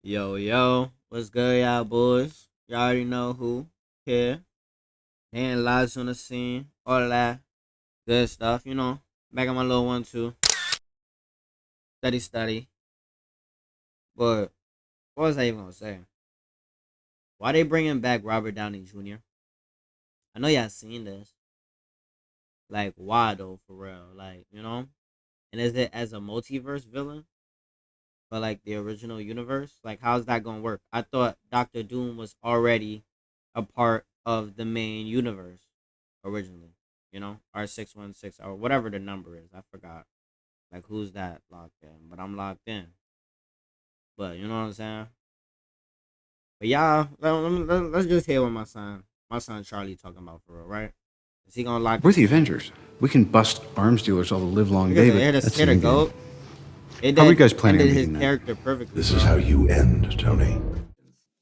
Yo, yo, what's good, y'all boys? Y'all already know who here. And lives on the scene, all of that good stuff, Back on my little one, too. Study, study. But what was I even gonna say? Why they bringing back Robert Downey Jr.? I know y'all seen this. Like, why though, for real? And is it as a multiverse villain? For like the original universe? Like, how's that gonna work? I thought Doctor Doom was already a part of the main universe originally. R616 or whatever the number is. I forgot. Like, who's that locked in? But I'm locked in. But you know what I'm saying? But y'all, let's just hear what my son Charlie talking about for real, right? Is he gonna lock? We're the Avengers. We can bust arms dealers all the live long day. But Here to go. How are you guys planning on his beating that? character perfectly. This is how you end, Tony.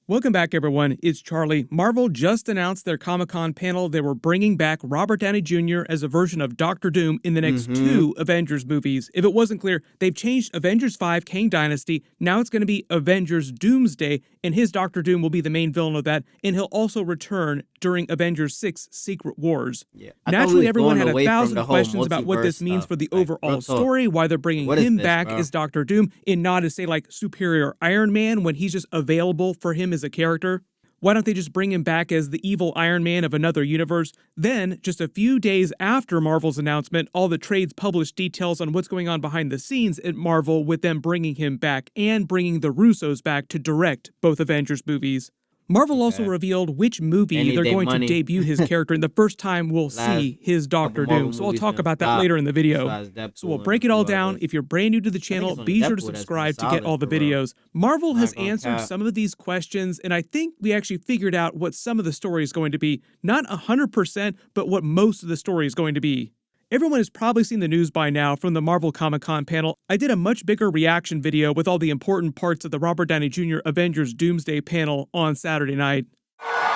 Welcome back, everyone. It's Charlie. Marvel just announced their Comic-Con panel. They were bringing back Robert Downey Jr. as a version of Doctor Doom in the next two Avengers movies. If it wasn't clear, they've changed Avengers 5 Kang Dynasty. Now it's going to be Avengers Doomsday, and his Doctor Doom will be the main villain of that, and he'll also return during Avengers 6 Secret Wars. Yeah. Naturally, everyone had 1,000 questions about what this means for the overall story, why they're bringing him back as Doctor Doom, and not as, say, like, superior Iron Man when he's just available for him as a character. Why don't they just bring him back as the evil Iron Man of another universe? Then, just a few days after Marvel's announcement, all the trades published details on what's going on behind the scenes at Marvel with them bringing him back and bringing the Russos back to direct both Avengers movies. Marvel also revealed which movie they're going to debut his character in the first time we'll see his Doctor Doom. So I'll talk about that later in the video. So we'll break it all down. If you're brand new to the channel, be sure to subscribe to get all the videos. Marvel has answered some of these questions, and I think we actually figured out what some of the story is going to be. Not 100%, but what most of the story is going to be. Everyone has probably seen the news by now from the Marvel Comic-Con panel. I did a much bigger reaction video with all the important parts of the Robert Downey Jr. Avengers Doomsday panel on Saturday night.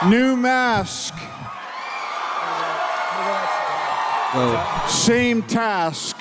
New mask. Same task.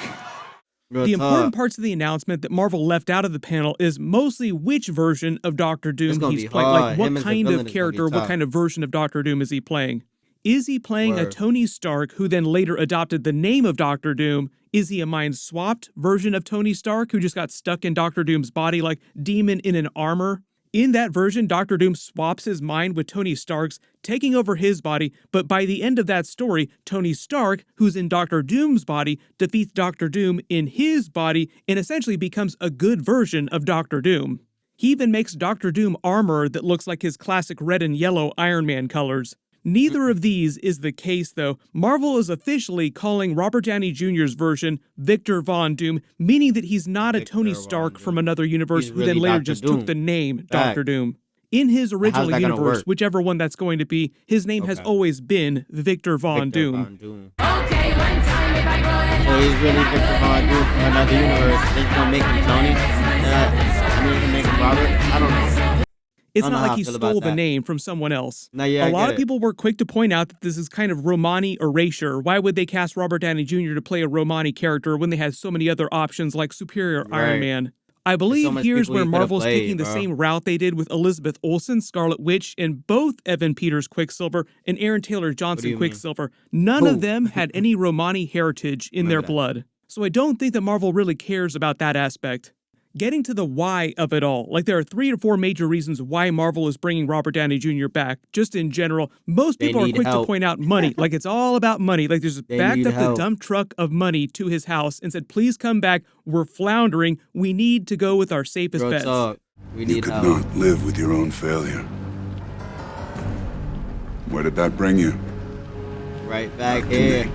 The important parts of the announcement that Marvel left out of the panel is mostly which version of Doctor Doom he's playing. Like, what kind of character, what kind of version of Doctor Doom is he playing? Is he playing a Tony Stark who then later adopted the name of Doctor Doom? Is he a mind-swapped version of Tony Stark who just got stuck in Doctor Doom's body like demon in an armor? In that version, Doctor Doom swaps his mind with Tony Stark's, taking over his body, but by the end of that story, Tony Stark, who's in Doctor Doom's body, defeats Doctor Doom in his body and essentially becomes a good version of Doctor Doom. He even makes Doctor Doom armor that looks like his classic red and yellow Iron Man colors. Neither of these is the case, though. Marvel is officially calling Robert Downey Jr.'s version Victor Von Doom, meaning that he's not a Tony Stark from another universe who then later just took the name Doctor Doom. In his original universe, whichever one that's going to be, his name has always been Victor Von Doom. So he's really Victor Von Doom from another universe. They're gonna make him Tony. Make him Robert. I don't know. It's not like he stole the name from someone else. A lot of people were quick to point out that this is kind of Romani erasure. Why would they cast Robert Downey Jr. to play a Romani character when they had so many other options like Superior Iron Man? I believe here's where Marvel's taking the same route they did with Elizabeth Olsen, Scarlet Witch, and both Evan Peters Quicksilver and Aaron Taylor Johnson Quicksilver. None of them had any Romani heritage in their blood. So I don't think that Marvel really cares about that aspect. Getting to the why of it all, like there are 3 to 4 major reasons why Marvel is bringing Robert Downey Jr. back. Just in general, most people are quick to point out money, like it's all about money. Like there's backed up the dump truck of money to his house and said, please come back, we're floundering, we need to go with our safest bets. You could not live with your own failure. Where did that bring you? Right back here.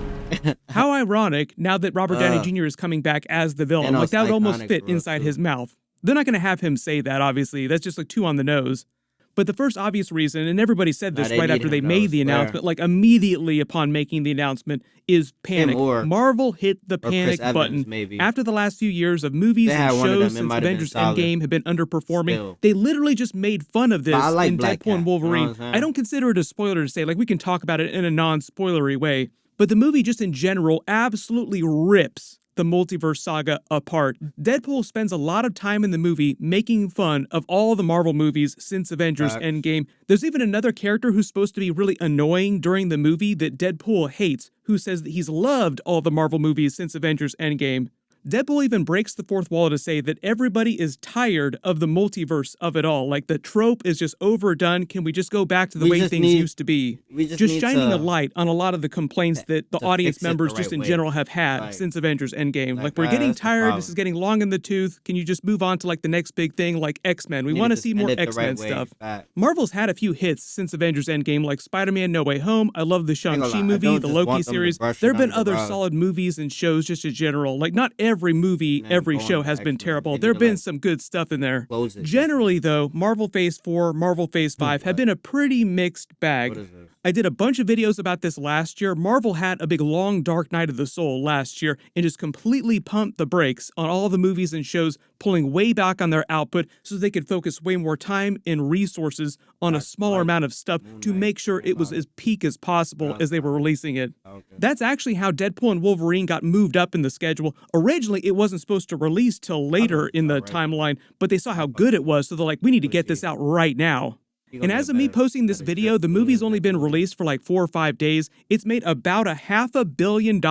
How ironic, now that Robert Downey Jr. is coming back as the villain. Like, that would almost fit inside his mouth. They're not going to have him say that, obviously. That's just like too on the nose. But the first obvious reason, and everybody said this right after they made the announcement, like immediately upon making the announcement, is panic. Marvel hit the panic button. After the last few years of movies and shows since Avengers Endgame have been underperforming, they literally just made fun of this in Deadpool and Wolverine. I don't consider it a spoiler to say, like, we can talk about it in a non-spoilery way. But the movie just in general absolutely rips the multiverse saga apart. Deadpool spends a lot of time in the movie making fun of all the Marvel movies since Avengers Endgame. There's even another character who's supposed to be really annoying during the movie that Deadpool hates, who says that he's loved all the Marvel movies since Avengers Endgame. Deadpool even breaks the fourth wall to say that everybody is tired of the multiverse of it all. Like, the trope is just overdone. Can we just go back to the way things used to be? Just shining a light on a lot of the complaints that the audience members just in general have had since Avengers Endgame. Like, we're getting tired. This is getting long in the tooth. Can you just move on to, like, the next big thing, like X-Men? We want to see more X-Men stuff. Marvel's had a few hits since Avengers Endgame, like Spider-Man No Way Home. I love the Shang-Chi movie, the Loki series. There have been other solid movies and shows just in general. Like, not every movie, every show has been terrible. There have been some good stuff in there. Generally, though, Marvel Phase 4, Marvel Phase 5 have been a pretty mixed bag. I did a bunch of videos about this last year. Marvel had a big long dark night of the soul last year and just completely pumped the brakes on all the movies and shows, pulling way back on their output so they could focus way more time and resources on a smaller amount of stuff to make sure it was as peak as possible as they were releasing it. That's actually how Deadpool and Wolverine got moved up in the schedule. Originally, it wasn't supposed to release till later in the timeline, but they saw how good it was, so they're like, we need to get this out right now. And as of me posting this video, the movie's only been released for like 4 or 5 days. It's made about $500 million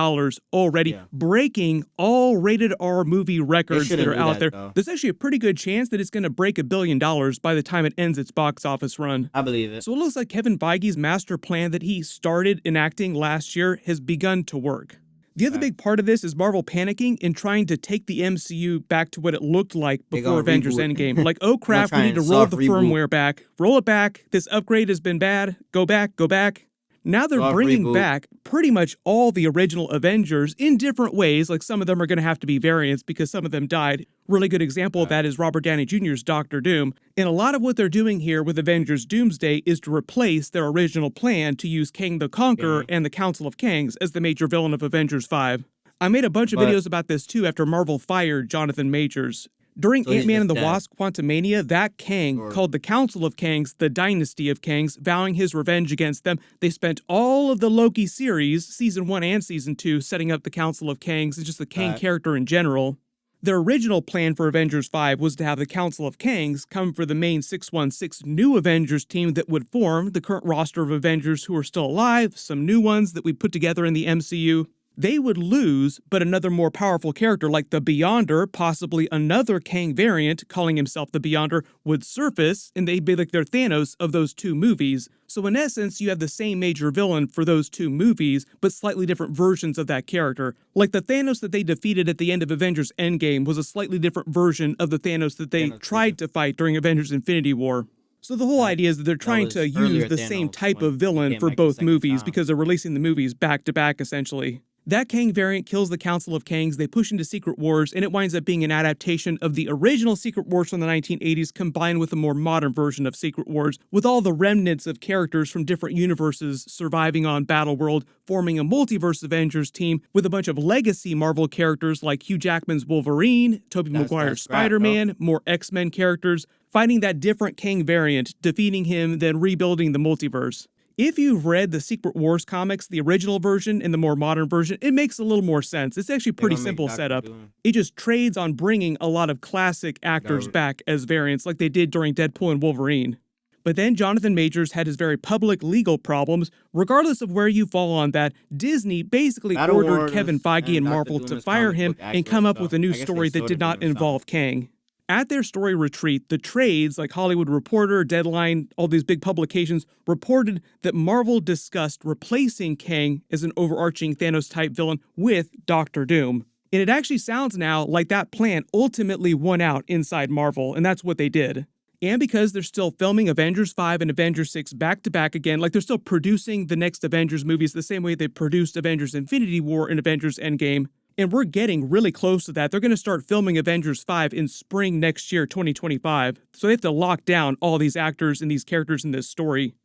already, breaking all rated R movie records that are out there. There's actually a pretty good chance that it's going to break $1 billion by the time it ends its box office run. I believe it. So it looks like Kevin Feige's master plan that he started enacting last year has begun to work. The other big part of this is Marvel panicking and trying to take the MCU back to what it looked like before Avengers Endgame. Like, oh crap, we need to roll the firmware back. Roll it back. This upgrade has been bad. Go back, go back. Now they're bringing back pretty much all the original Avengers in different ways. Like, some of them are going to have to be variants because some of them died. Really good example of that is Robert Downey Jr.'s Dr. Doom. And a lot of what they're doing here with Avengers Doomsday is to replace their original plan to use Kang the Conqueror and the Council of Kangs as the major villain of Avengers 5. I made a bunch of videos about this too after Marvel fired Jonathan Majors. During Ant-Man and the Wasp Quantumania, that Kang called the Council of Kangs the Dynasty of Kangs, vowing his revenge against them. They spent all of the Loki series, Season 1 and Season 2, setting up the Council of Kangs and just the Kang character in general. Their original plan for Avengers 5 was to have the Council of Kangs come for the main 616 new Avengers team that would form the current roster of Avengers who are still alive, some new ones that we put together in the MCU. They would lose, but another more powerful character like the Beyonder, possibly another Kang variant calling himself the Beyonder, would surface, and they'd be like their Thanos of those two movies. So in essence, you have the same major villain for those two movies, but slightly different versions of that character. Like the Thanos that they defeated at the end of Avengers Endgame was a slightly different version of the Thanos that they tried to fight during Avengers Infinity War. So the whole idea is that they're trying to use the same type of villain for both movies because they're releasing the movies back to back essentially. That Kang variant kills the Council of Kangs, they push into Secret Wars, and it winds up being an adaptation of the original Secret Wars from the 1980s combined with a more modern version of Secret Wars, with all the remnants of characters from different universes surviving on Battleworld, forming a multiverse Avengers team with a bunch of legacy Marvel characters like Hugh Jackman's Wolverine, Tobey Maguire's Spider-Man, more X-Men characters, fighting that different Kang variant, defeating him, then rebuilding the multiverse. If you've read the Secret Wars comics, the original version and the more modern version, it makes a little more sense. It's actually a pretty simple setup. It just trades on bringing a lot of classic actors back as variants like they did during Deadpool and Wolverine. But then Jonathan Majors had his very public legal problems. Regardless of where you fall on that, Disney basically ordered Kevin Feige and Marvel to fire him and come up with a new story that did not involve Kang. At their story retreat, the trades like Hollywood Reporter, Deadline, all these big publications reported that Marvel discussed replacing Kang as an overarching Thanos-type villain with Dr. Doom. And it actually sounds now like that plan ultimately won out inside Marvel, and that's what they did. And because they're still filming Avengers 5 and Avengers 6 back-to-back again, like they're still producing the next Avengers movies the same way they produced Avengers Infinity War and Avengers Endgame, and we're getting really close to that. They're going to start filming Avengers 5 in spring next year, 2025. So they have to lock down all these actors and these characters in this story.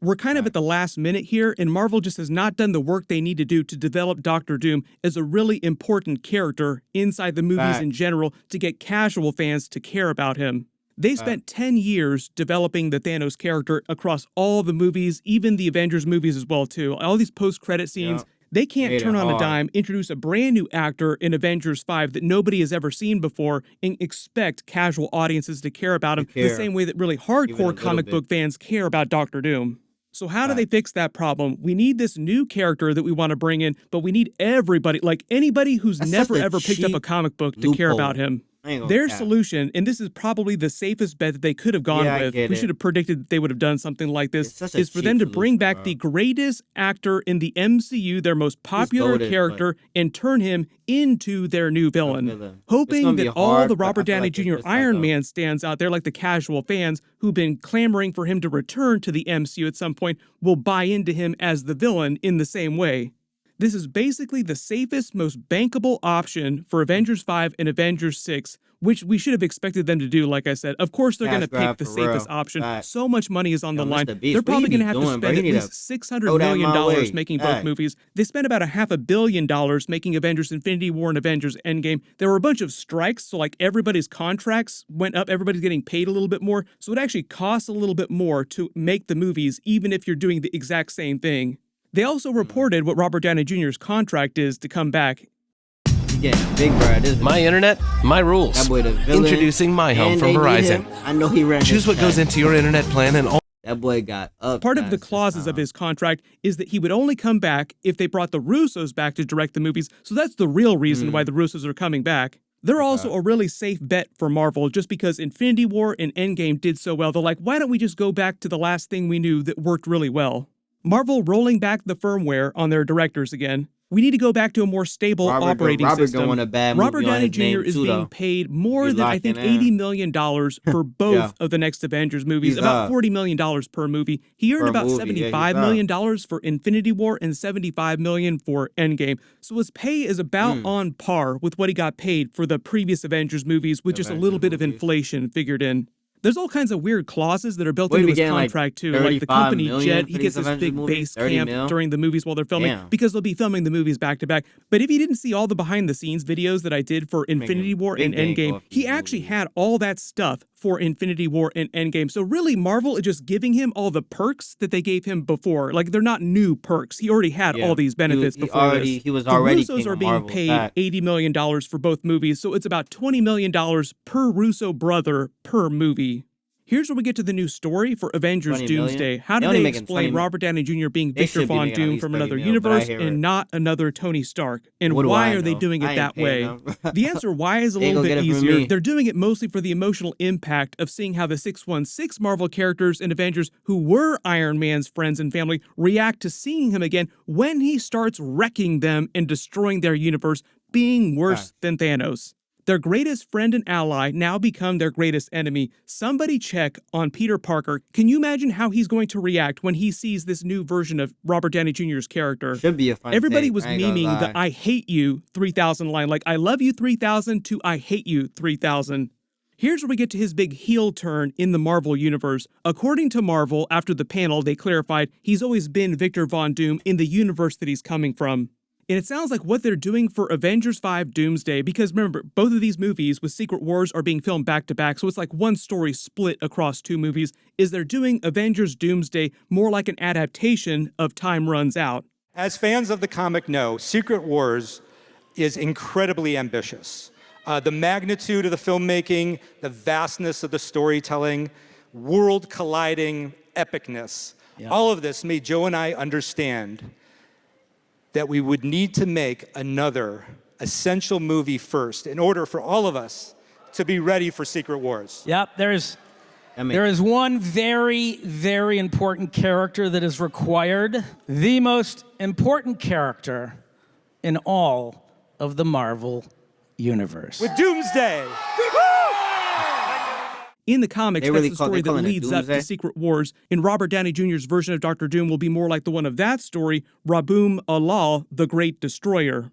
We're kind of at the last minute here, and Marvel just has not done the work they need to do to develop Dr. Doom as a really important character inside the movies in general to get casual fans to care about him. They spent 10 years developing the Thanos character across all the movies, even the Avengers movies as well too. All these post-credit scenes, They can't turn on a dime, introduce a brand new actor in Avengers 5 that nobody has ever seen before, and expect casual audiences to care about him the same way that really hardcore comic book fans care about Doctor Doom. So how do they fix that problem? We need this new character that we want to bring in, but we need everybody, like anybody who's never ever picked up a comic book to care about him. Their solution, and this is probably the safest bet that they could have gone with, we should have predicted that they would have done something like this, is for them to bring back the greatest actor in the MCU, their most popular character, and turn him into their new villain. Hoping that all the Robert Downey Jr. Iron Man stands out there, like the casual fans who've been clamoring for him to return to the MCU at some point, will buy into him as the villain in the same way. This is basically the safest, most bankable option for Avengers 5 and Avengers 6, which we should have expected them to do, like I said. Of course, they're going to pick the safest option. So much money is on the line. They're probably going to have to spend at least $600 million making both movies. They spent about $500 million making Avengers Infinity War and Avengers Endgame. There were a bunch of strikes, so like everybody's contracts went up. Everybody's getting paid a little bit more. So it actually costs a little bit more to make the movies, even if you're doing the exact same thing. They also reported what Robert Downey Jr.'s contract is to come back. Yeah, big bro. My internet, my rules. That boy the villain. Introducing My Home from Verizon. I know he ran. Choose what goes into your internet plan and all. That boy got up. Part of the clauses of his contract is that he would only come back if they brought the Russos back to direct the movies. So that's the real reason why the Russos are coming back. They're also a really safe bet for Marvel just because Infinity War and Endgame did so well. They're like, why don't we just go back to the last thing we knew that worked really well? Marvel rolling back the firmware on their directors again. We need to go back to a more stable operating system. Robert Downey Jr. is being paid more than, I think, $80 million for both of the next Avengers movies, about $40 million per movie. He earned about $75 million for Infinity War and $75 million for Endgame. So his pay is about on par with what he got paid for the previous Avengers movies, with just a little bit of inflation figured in. There's all kinds of weird clauses that are built into his contract, too. Like the company jet, he gets this big base camp during the movies while they're filming, because they'll be filming the movies back to back. But if you didn't see all the behind-the-scenes videos that I did for Infinity War and Endgame, he actually had all that stuff for Infinity War and Endgame. So really, Marvel is just giving him all the perks that they gave him before. Like, they're not new perks. He already had all these benefits before this. He was already the Russos are being paid $80 million for both movies, so it's about $20 million per Russo brother per movie. Here's where we get to the new story for Avengers Doomsday. How do they explain Robert Downey Jr. being Victor Von Doom from another universe and not another Tony Stark? And why are they doing it that way? The answer why is a little bit easier. They're doing it mostly for the emotional impact of seeing how the 616 Marvel characters in Avengers who were Iron Man's friends and family react to seeing him again when he starts wrecking them and destroying their universe, being worse than Thanos. Their greatest friend and ally now become their greatest enemy. Somebody check on Peter Parker. Can you imagine how he's going to react when he sees this new version of Robert Downey Jr.'s character? Should be a fun Everybody was memeing the I hate you 3000 line, like I love you 3000 to I hate you 3000. Here's where we get to his big heel turn in the Marvel universe. According to Marvel, after the panel, they clarified he's always been Victor Von Doom in the universe that he's coming from. And it sounds like what they're doing for Avengers 5 Doomsday, because remember, both of these movies with Secret Wars are being filmed back to back, so it's like one story split across two movies, is they're doing Avengers Doomsday more like an adaptation of Time Runs Out. As fans of the comic know, Secret Wars is incredibly ambitious. The magnitude of the filmmaking, the vastness of the storytelling, world-colliding epicness, all of this made Joe and I understand that we would need to make another essential movie first in order for all of us to be ready for Secret Wars. Yep, there is one very, very important character that is required. The most important character in all of the Marvel universe. With Doomsday! In the comics, that's the story that leads up to Secret Wars. In Robert Downey Jr.'s version of Doctor Doom will be more like the one of that story, Raboom Alal, the Great Destroyer.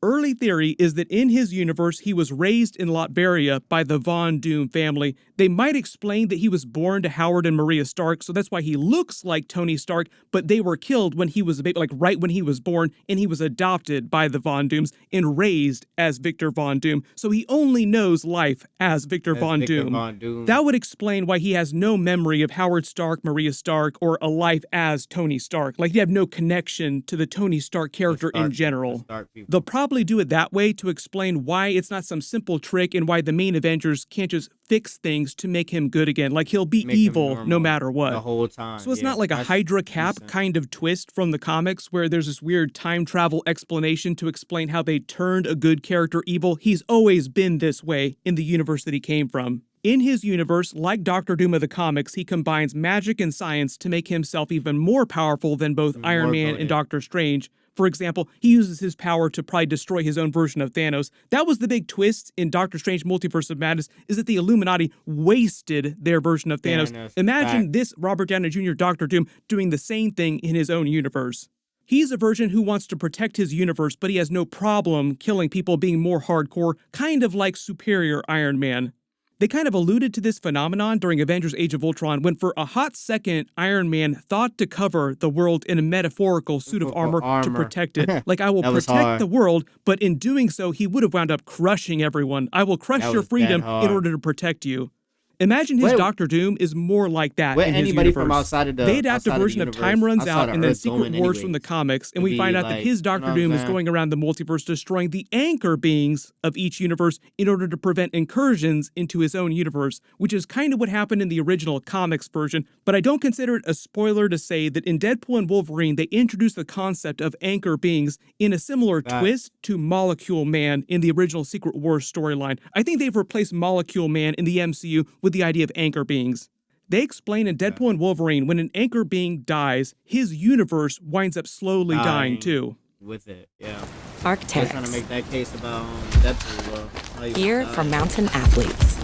early theory is that in his universe, he was raised in Latveria by the Von Doom family. They might explain that he was born to Howard and Maria Stark, so that's why he looks like Tony Stark, but they were killed when he was a baby, like right when he was born, and he was adopted by the Von Dooms and raised as Victor Von Doom, so he only knows life as Victor Von Doom. That would explain why he has no memory of Howard Stark, Maria Stark, or a life as Tony Stark. Like, they have no connection to the Tony Stark character in general. They'll probably do it that way to explain why it's not some simple trick and why the main Avengers can't just fix things to make him good again. Like, he'll be evil no matter what. The whole time. So it's not like a Hydra Cap kind of twist from the comics where there's this weird time travel explanation to explain how they turned a good character evil. He's always been this way in the universe that he came from. In his universe, like Doctor Doom of the comics, he combines magic and science to make himself even more powerful than both Iron Man and Doctor Strange. For example, he uses his power to probably destroy his own version of Thanos. That was the big twist in Doctor Strange Multiverse of Madness, is that the Illuminati wasted their version of Thanos. Imagine this Robert Downey Jr. Doctor Doom doing the same thing in his own universe. He's a version who wants to protect his universe, but he has no problem killing people, being more hardcore, kind of like Superior Iron Man. They kind of alluded to this phenomenon during Avengers Age of Ultron when for a hot second, Iron Man thought to cover the world in a metaphorical suit of armor to protect it. Like, I will protect the world, but in doing so, he would have wound up crushing everyone. I will crush your freedom in order to protect you. Imagine his Doctor Doom is more like that in his universe. From outside of the they adapt a version of Time Runs Out and then Secret Wars from the comics, and we find out that his Doctor Doom is going around the multiverse destroying the anchor beings of each universe in order to prevent incursions into his own universe, which is kind of what happened in the original comics version, but I don't consider it a spoiler to say that in Deadpool and Wolverine, they introduced the concept of anchor beings in a similar twist to Molecule Man in the original Secret Wars storyline. I think they've replaced Molecule Man in the MCU with the idea of anchor beings. They explain in Deadpool and Wolverine when an anchor being dies, his universe winds up slowly dying too. With it, yeah. Arcteryx. Trying to make that case about Deadpool. Gear for mountain athletes.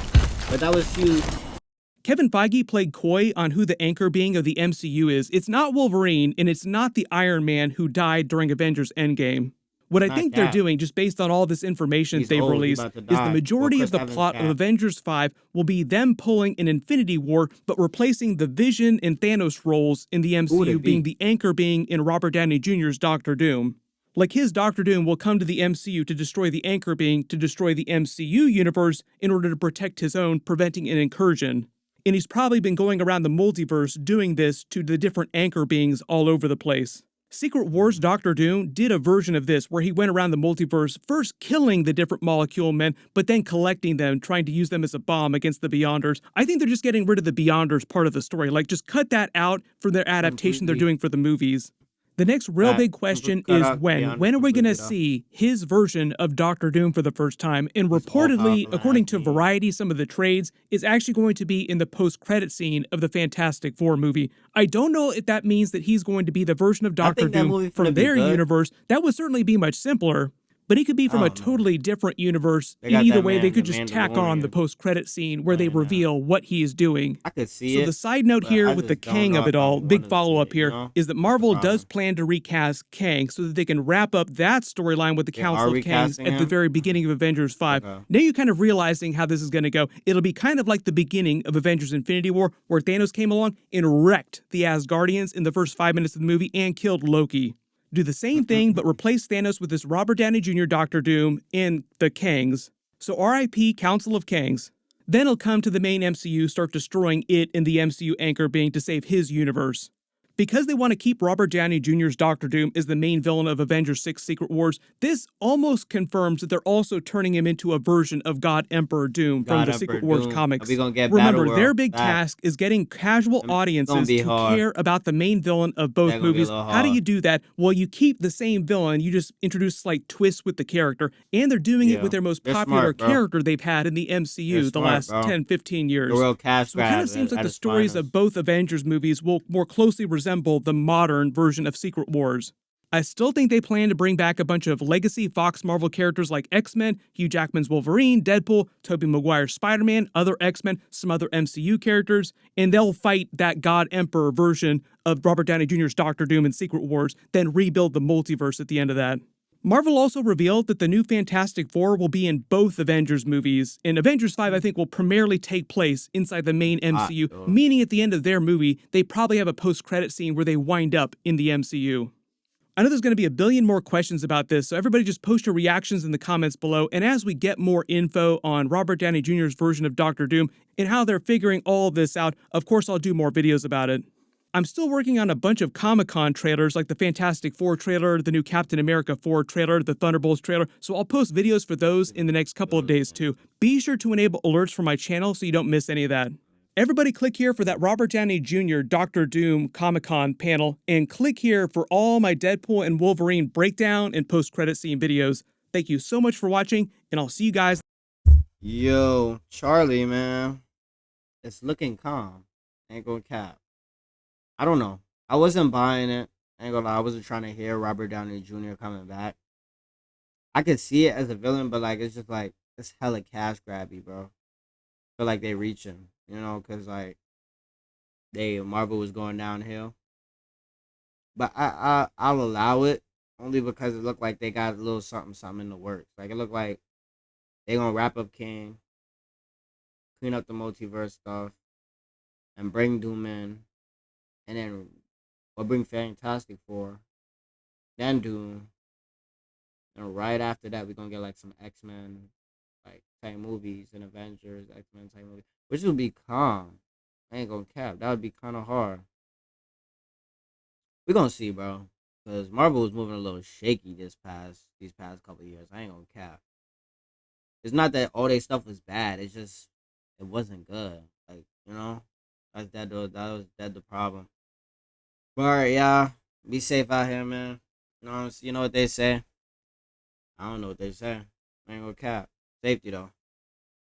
But that was huge. Kevin Feige played coy on who the anchor being of the MCU is. It's not Wolverine, and it's not the Iron Man who died during Avengers Endgame. What I think they're doing, just based on all this information they've released, is the majority of the plot of Avengers 5 will be them pulling an Infinity War, but replacing the Vision and Thanos roles in the MCU being the anchor being in Robert Downey Jr.'s Doctor Doom. Like, his Doctor Doom will come to the MCU to destroy the anchor being, to destroy the MCU universe in order to protect his own, preventing an incursion. And he's probably been going around the multiverse doing this to the different anchor beings all over the place. Secret Wars Doctor Doom did a version of this where he went around the multiverse, first killing the different Molecule Men, but then collecting them, trying to use them as a bomb against the Beyonders. I think they're just getting rid of the Beyonders part of the story. Like, just cut that out from their adaptation they're doing for the movies. The next real big question is when. When are we going to see his version of Doctor Doom for the first time? And reportedly, according to Variety, some of the trades, is actually going to be in the post-credit scene of the Fantastic Four movie. I don't know if that means that he's going to be the version of Doctor Doom from their universe. That would certainly be much simpler. But he could be from a totally different universe. In either way, they could just tack on the post-credit scene where they reveal what he is doing. I could see it. So the side note here with the Kang of it all, big follow-up here, is that Marvel does plan to recast Kang so that they can wrap up that storyline with the Council of Kangs at the very beginning of Avengers 5. Now you're kind of realizing how this is going to go. It'll be kind of like the beginning of Avengers Infinity War, where Thanos came along and wrecked the Asgardians in the first 5 minutes of the movie and killed Loki. Do the same thing, but replace Thanos with this Robert Downey Jr. Doctor Doom in the Kangs. So R.I.P. Council of Kangs. Then he'll come to the main MCU, start destroying it in the MCU anchor being to save his universe. Because they want to keep Robert Downey Jr.'s Doctor Doom as the main villain of Avengers 6 Secret Wars, this almost confirms that they're also turning him into a version of God Emperor Doom from the Secret Wars comics. Remember, their big task is getting casual audiences to care about the main villain of both movies. How do you do that? Well, you keep the same villain, you just introduce slight twists with the character, and they're doing it with their most popular character they've had in the MCU the last 10, 15 years. So it kind of seems like the stories of both Avengers movies will more closely resemble the modern version of Secret Wars. I still think they plan to bring back a bunch of legacy Fox Marvel characters like X-Men, Hugh Jackman's Wolverine, Deadpool, Tobey Maguire's Spider-Man, other X-Men, some other MCU characters, and they'll fight that God Emperor version of Robert Downey Jr.'s Doctor Doom in Secret Wars, then rebuild the multiverse at the end of that. Marvel also revealed that the new Fantastic Four will be in both Avengers movies, and Avengers 5 I think will primarily take place inside the main MCU, meaning at the end of their movie, they probably have a post-credit scene where they wind up in the MCU. I know there's going to be a billion more questions about this, so everybody just post your reactions in the comments below, and as we get more info on Robert Downey Jr.'s version of Doctor Doom and how they're figuring all of this out, of course I'll do more videos about it. I'm still working on a bunch of Comic-Con trailers like the Fantastic Four trailer, the new Captain America 4 trailer, the Thunderbolts trailer, so I'll post videos for those in the next couple of days too. Be sure to enable alerts for my channel so you don't miss any of that. Everybody click here for that Robert Downey Jr. Doctor Doom Comic-Con panel, and click here for all my Deadpool and Wolverine breakdown and post-credit scene videos. Thank you so much for watching, and I'll see you guys. Yo, Charlie, man. It's looking calm. Ain't gonna cap. I don't know. I wasn't buying it. I ain't gonna lie. I wasn't trying to hear Robert Downey Jr. coming back. I could see it as a villain, but like it's just like it's hella cash grabby, bro. Feel like they reaching, you know, cause like Marvel was going downhill. But I'll allow it only because it looked like they got a little something in the works. Like it looked like they gonna wrap up King, clean up the multiverse stuff, and bring Doom in. And then we'll bring Fantastic Four, then Doom, and right after that we're gonna get like some X-Men like type movies and Avengers, X-Men type movies, which would be calm. I ain't gonna cap. That would be kind of hard. We're gonna see, bro, because Marvel was moving a little shaky these past couple of years. I ain't gonna cap. It's not that all their stuff was bad. It's just it wasn't good. Like, you know, that's the problem. But alright, y'all, be safe out here, man. You know what they say? I don't know what they say. I ain't gonna cap. Safety though.